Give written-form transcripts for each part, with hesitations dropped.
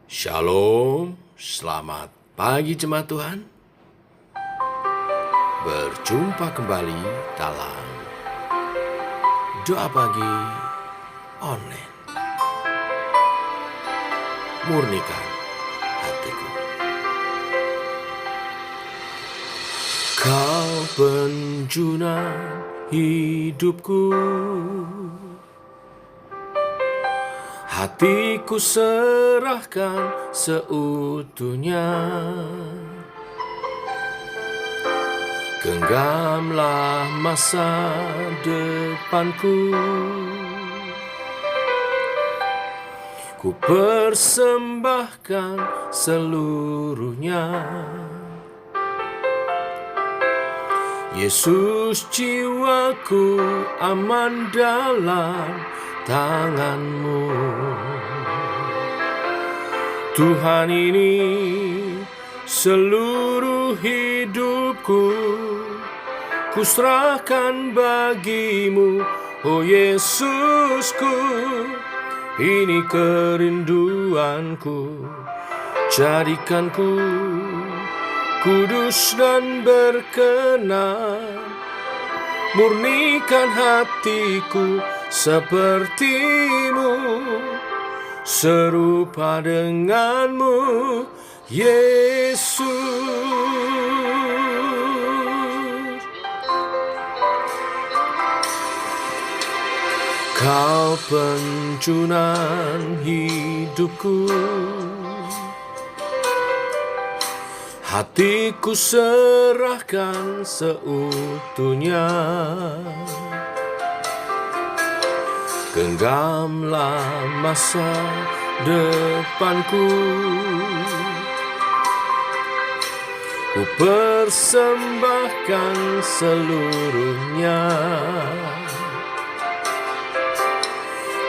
Shalom, selamat pagi jemaat Tuhan. Berjumpa kembali dalam doa pagi online. Murnikan hatiku. Kau penjuna hidupku, hatiku serahkan seutuhnya. Genggamlah masa depanku, ku persembahkan seluruhnya. Yesus, jiwaku aman dalam tangan-Mu. Tuhan, ini seluruh hidupku ku serahkan bagi-Mu. Oh Yesusku, ini kerinduanku. Jadikanku kudus dan berkenan, murnikan hatiku seperti-Mu, serupa dengan-Mu, Yesus. Kau penjunan hidupku, hatiku serahkan seutuhnya. Genggamlah masa depanku, ku persembahkan seluruhnya.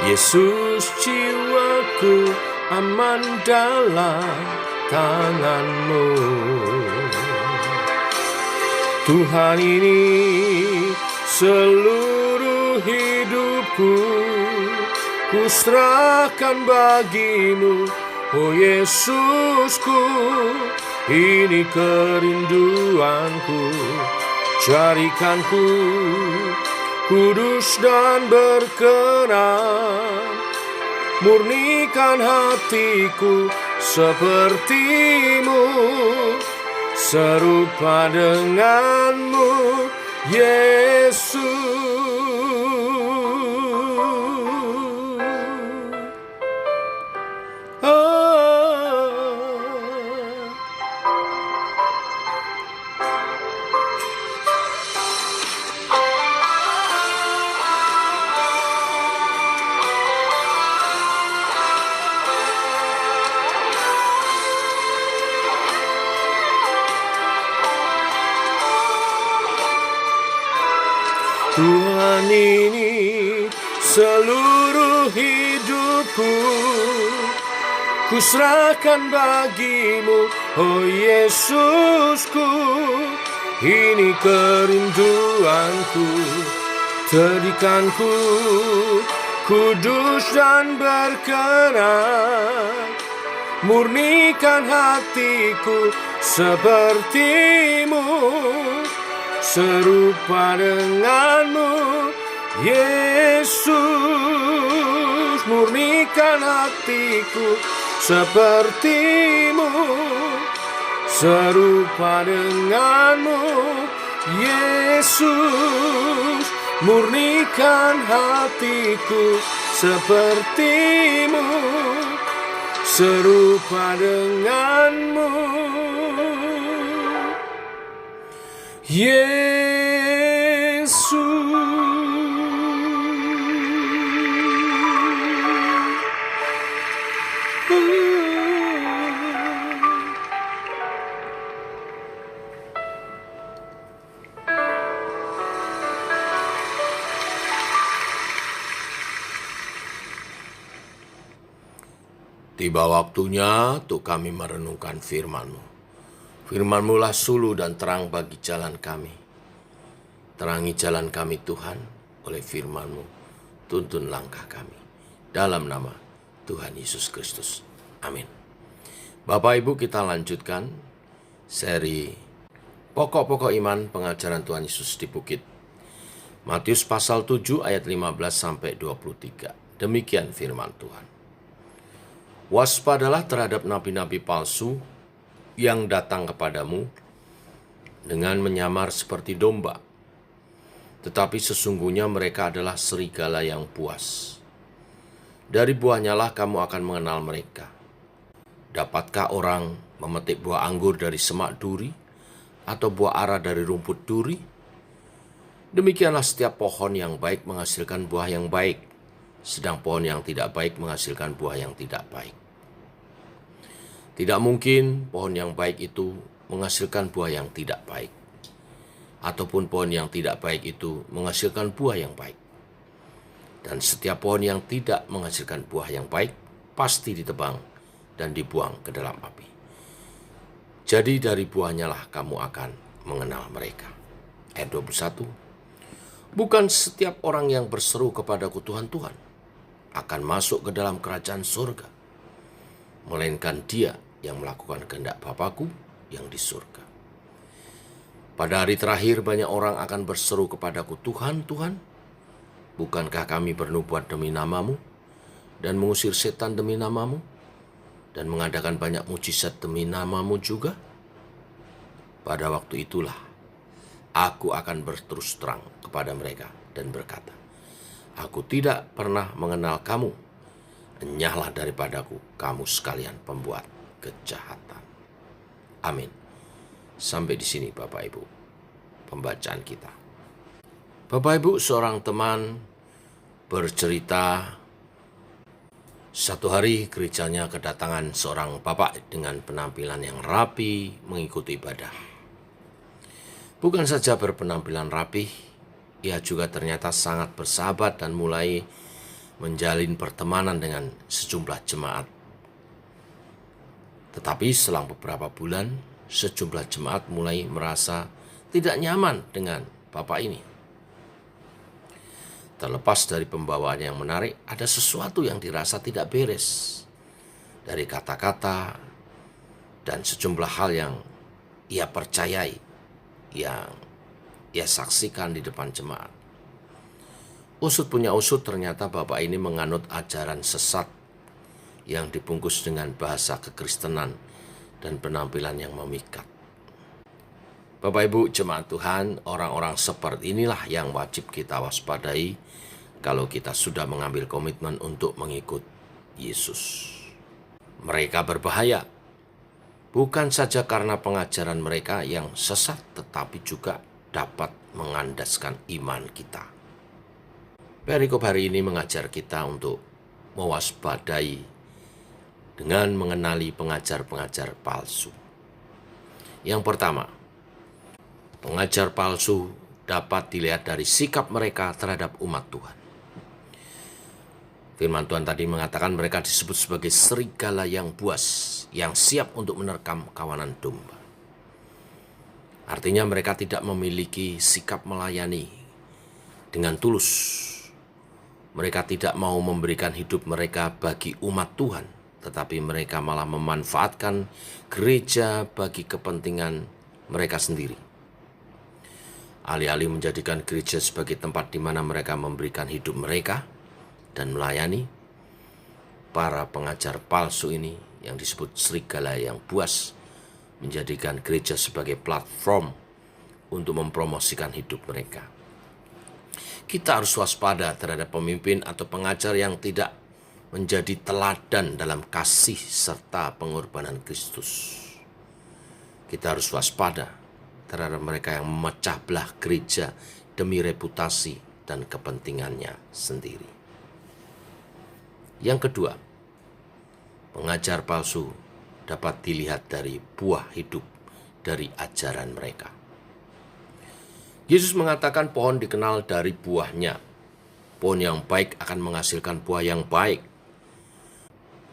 Yesus, jiwaku aman dalam tangan-Mu. Tuhan, ini seluruh hidupku ku serahkan bagi-Mu. Oh Yesusku, ini kerinduanku. Jadikanku kudus dan berkenan, murnikan hatiku seperti-Mu, serupa dengan-Mu, Yesus. Tuhan, ini seluruh hidupku ku serahkan bagi-Mu. Oh Yesusku, ini kerinduanku. Jadikanku kudus dan berkenan, murnikan hatiku seperti-Mu, serupa dengan-Mu, Yesus. Murnikan hatiku seperti-Mu, serupa dengan-Mu, Yesus. Murnikan hatiku seperti-Mu, serupa dengan-Mu, Yesus. Tiba waktunya untuk kami merenungkan firman-Mu. Firman-Mu lah suluh dan terang bagi jalan kami. Terangi jalan kami Tuhan oleh firman-Mu. Tuntun langkah kami. Dalam nama Tuhan Yesus Kristus. Amin. Bapak Ibu, kita lanjutkan seri Pokok-pokok iman pengajaran Tuhan Yesus di Bukit. Matius pasal 7 ayat 15 sampai 23. Demikian firman Tuhan. Waspadalah terhadap nabi-nabi palsu yang datang kepadamu dengan menyamar seperti domba, tetapi sesungguhnya mereka adalah serigala yang buas. Dari buahnya lah kamu akan mengenal mereka. Dapatkah orang memetik buah anggur dari semak duri, atau buah ara dari rumput duri? Demikianlah setiap pohon yang baik menghasilkan buah yang baik, sedang pohon yang tidak baik menghasilkan buah yang tidak baik. Tidak mungkin pohon yang baik itu menghasilkan buah yang tidak baik, ataupun pohon yang tidak baik itu menghasilkan buah yang baik. Dan setiap pohon yang tidak menghasilkan buah yang baik pasti ditebang dan dibuang ke dalam api. Jadi dari buahnya lah kamu akan mengenal mereka. Ayat 21. Bukan setiap orang yang berseru kepadaku Tuhan, Tuhan akan masuk ke dalam kerajaan surga, melainkan dia yang melakukan kehendak Bapa-Ku yang di surga. Pada hari terakhir banyak orang akan berseru kepadaku, Tuhan, Tuhan, bukankah kami bernubuat demi namamu dan mengusir setan demi namamu dan mengadakan banyak mujizat demi namamu juga? Pada waktu itulah aku akan berterus terang kepada mereka dan berkata, aku tidak pernah mengenal kamu, enyahlah daripadaku kamu sekalian pembuat kejahatan. Amin. Sampai di sini Bapak Ibu pembacaan kita. Bapak Ibu, seorang teman bercerita, satu hari gerejanya kedatangan seorang bapak dengan penampilan yang rapi mengikuti ibadah. Bukan saja berpenampilan rapi, ia juga ternyata sangat bersahabat dan mulai menjalin pertemanan dengan sejumlah jemaat. Tetapi selang beberapa bulan, sejumlah jemaat mulai merasa tidak nyaman dengan bapak ini. Terlepas dari pembawaannya yang menarik, ada sesuatu yang dirasa tidak beres. Dari kata-kata dan sejumlah hal yang ia percayai, yang ia saksikan di depan jemaat. Usut punya usut, ternyata bapak ini menganut ajaran sesat yang dibungkus dengan bahasa kekristenan dan penampilan yang memikat. Bapak Ibu jemaat Tuhan, orang-orang seperti inilah yang wajib kita waspadai kalau kita sudah mengambil komitmen untuk mengikut Yesus. Mereka berbahaya, bukan saja karena pengajaran mereka yang sesat, tetapi juga dapat mengandaskan iman kita. Perikop hari ini mengajar kita untuk mewaspadai dengan mengenali pengajar-pengajar palsu. Yang pertama, pengajar palsu dapat dilihat dari sikap mereka terhadap umat Tuhan. Firman Tuhan tadi mengatakan mereka disebut sebagai serigala yang buas, yang siap untuk menerkam kawanan domba. Artinya mereka tidak memiliki sikap melayani dengan tulus. Mereka tidak mau memberikan hidup mereka bagi umat Tuhan, tetapi mereka malah memanfaatkan gereja bagi kepentingan mereka sendiri. Alih-alih menjadikan gereja sebagai tempat di mana mereka memberikan hidup mereka dan melayani, para pengajar palsu ini yang disebut serigala yang buas menjadikan gereja sebagai platform untuk mempromosikan hidup mereka. Kita harus waspada terhadap pemimpin atau pengajar yang tidak menjadi teladan dalam kasih serta pengorbanan Kristus. Kita harus waspada terhadap mereka yang memecah belah gereja demi reputasi dan kepentingannya sendiri. Yang kedua, pengajar palsu dapat dilihat dari buah hidup dari ajaran mereka. Yesus mengatakan pohon dikenal dari buahnya. Pohon yang baik akan menghasilkan buah yang baik.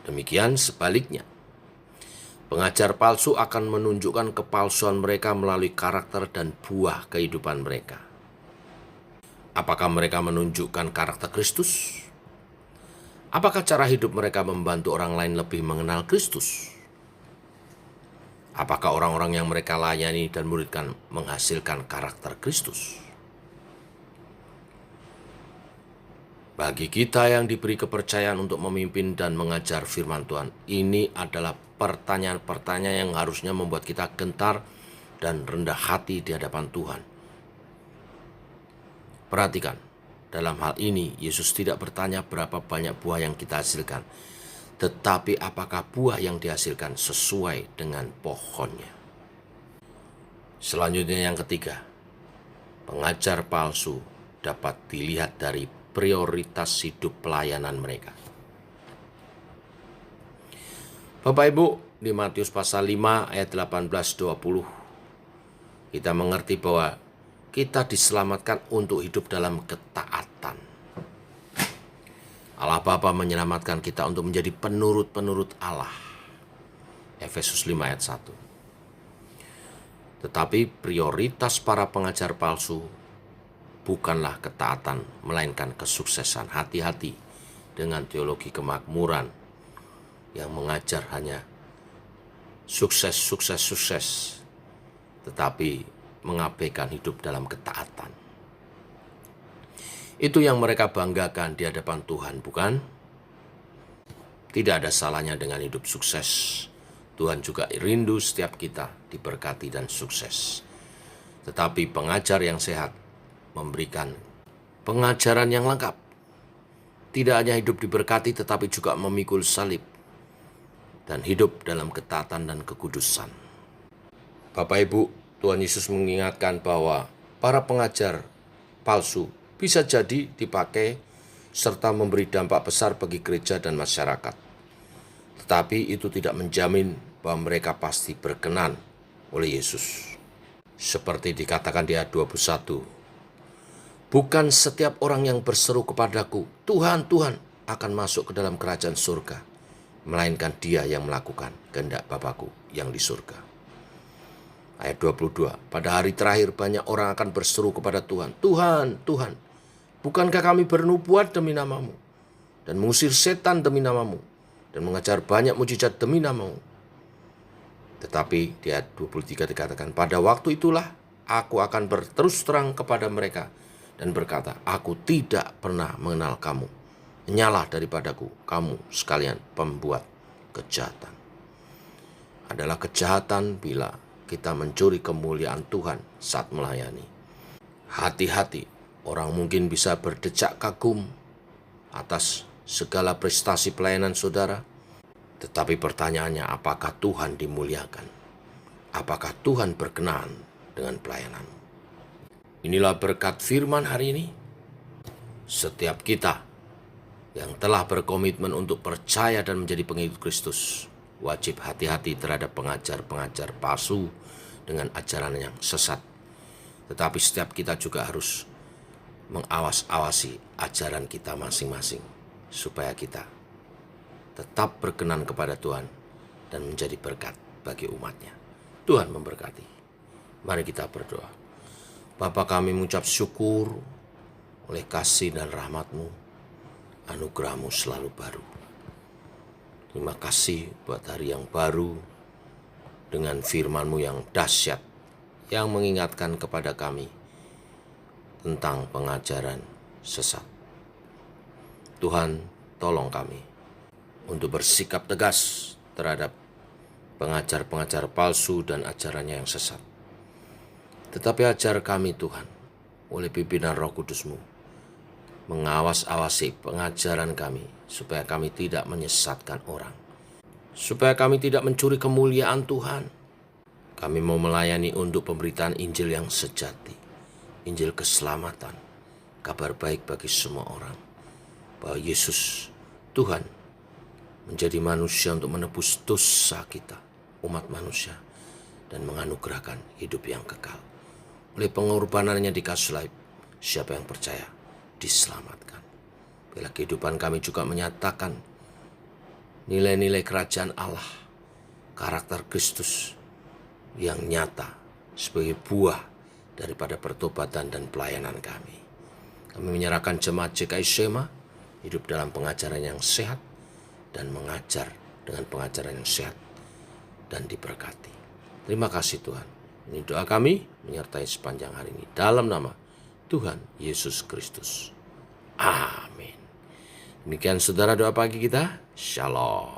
Demikian sebaliknya. Pengajar palsu akan menunjukkan kepalsuan mereka melalui karakter dan buah kehidupan mereka. Apakah mereka menunjukkan karakter Kristus? Apakah cara hidup mereka membantu orang lain lebih mengenal Kristus? Apakah orang-orang yang mereka layani dan muridkan menghasilkan karakter Kristus? Bagi kita yang diberi kepercayaan untuk memimpin dan mengajar firman Tuhan, ini adalah pertanyaan-pertanyaan yang harusnya membuat kita gentar dan rendah hati di hadapan Tuhan. Perhatikan, dalam hal ini Yesus tidak bertanya berapa banyak buah yang kita hasilkan, tetapi apakah buah yang dihasilkan sesuai dengan pohonnya. Selanjutnya yang ketiga, pengajar palsu dapat dilihat dari prioritas hidup pelayanan mereka. Bapak Ibu, di Matius pasal 5 ayat 18-20, kita mengerti bahwa kita diselamatkan untuk hidup dalam ketaatan. Allah Bapa menyelamatkan kita untuk menjadi penurut-penurut Allah. Efesus 5 ayat 1. Tetapi prioritas para pengajar palsu bukanlah ketaatan, melainkan kesuksesan. Hati-hati dengan teologi kemakmuran yang mengajar hanya sukses, tetapi mengabaikan hidup dalam ketaatan. Itu yang mereka banggakan di hadapan Tuhan, bukan? Tidak ada salahnya dengan hidup sukses. Tuhan juga rindu setiap kita diberkati dan sukses. Tetapi pengajar yang sehat memberikan pengajaran yang lengkap. Tidak hanya hidup diberkati, tetapi juga memikul salib dan hidup dalam ketaatan dan kekudusan. Bapak Ibu, Tuhan Yesus mengingatkan bahwa para pengajar palsu bisa jadi dipakai serta memberi dampak besar bagi gereja dan masyarakat. Tetapi itu tidak menjamin bahwa mereka pasti berkenan oleh Yesus. Seperti dikatakan di ayat 21, bukan setiap orang yang berseru kepadaku, Tuhan, Tuhan, akan masuk ke dalam kerajaan surga, melainkan dia yang melakukan kehendak Bapa-Ku yang di surga. Ayat 22, pada hari terakhir banyak orang akan berseru kepada Tuhan, Tuhan, Tuhan, bukankah kami bernubuat demi namamu, dan mengusir setan demi namamu, dan mengajar banyak mujizat demi namamu. Tetapi di ayat 23 dikatakan, pada waktu itulah aku akan berterus terang kepada mereka, dan berkata, aku tidak pernah mengenal kamu. Menyalah daripadaku, kamu sekalian pembuat kejahatan. Adalah kejahatan bila kita mencuri kemuliaan Tuhan saat melayani. Hati-hati, orang mungkin bisa berdecak kagum atas segala prestasi pelayanan saudara. Tetapi pertanyaannya, apakah Tuhan dimuliakan? Apakah Tuhan berkenan dengan pelayananmu? Inilah berkat firman hari ini. Setiap kita yang telah berkomitmen untuk percaya dan menjadi pengikut Kristus wajib hati-hati terhadap pengajar-pengajar palsu dengan ajaran yang sesat. Tetapi setiap kita juga harus mengawas-awasi ajaran kita masing-masing supaya kita tetap berkenan kepada Tuhan dan menjadi berkat bagi umatnya. Tuhan memberkati. Mari kita berdoa. Bapa, kami mengucap syukur oleh kasih dan rahmat-Mu, anugerah-Mu selalu baru. Terima kasih buat hari yang baru dengan firman-Mu yang dahsyat, yang mengingatkan kepada kami tentang pengajaran sesat. Tuhan, tolong kami untuk bersikap tegas terhadap pengajar-pengajar palsu dan ajarannya yang sesat. Tetapi ajar kami Tuhan, oleh pimpinan Roh Kudus-Mu, mengawas-awasi pengajaran kami, supaya kami tidak menyesatkan orang, supaya kami tidak mencuri kemuliaan Tuhan. Kami mau melayani untuk pemberitaan Injil yang sejati, Injil keselamatan, kabar baik bagi semua orang, bahwa Yesus, Tuhan, menjadi manusia untuk menebus dosa kita, umat manusia, dan menganugerahkan hidup yang kekal. Oleh pengorbanannya di kayu salib, siapa yang percaya diselamatkan. Bila kehidupan kami juga menyatakan nilai-nilai kerajaan Allah, karakter Kristus yang nyata sebagai buah daripada pertobatan dan pelayanan kami. Kami menyerahkan jemaat JKI Shema hidup dalam pengajaran yang sehat dan mengajar dengan pengajaran yang sehat dan diberkati. Terima kasih Tuhan. Ini doa kami menyertai sepanjang hari ini. Dalam nama Tuhan Yesus Kristus. Amin. Demikian saudara doa pagi kita. Shalom.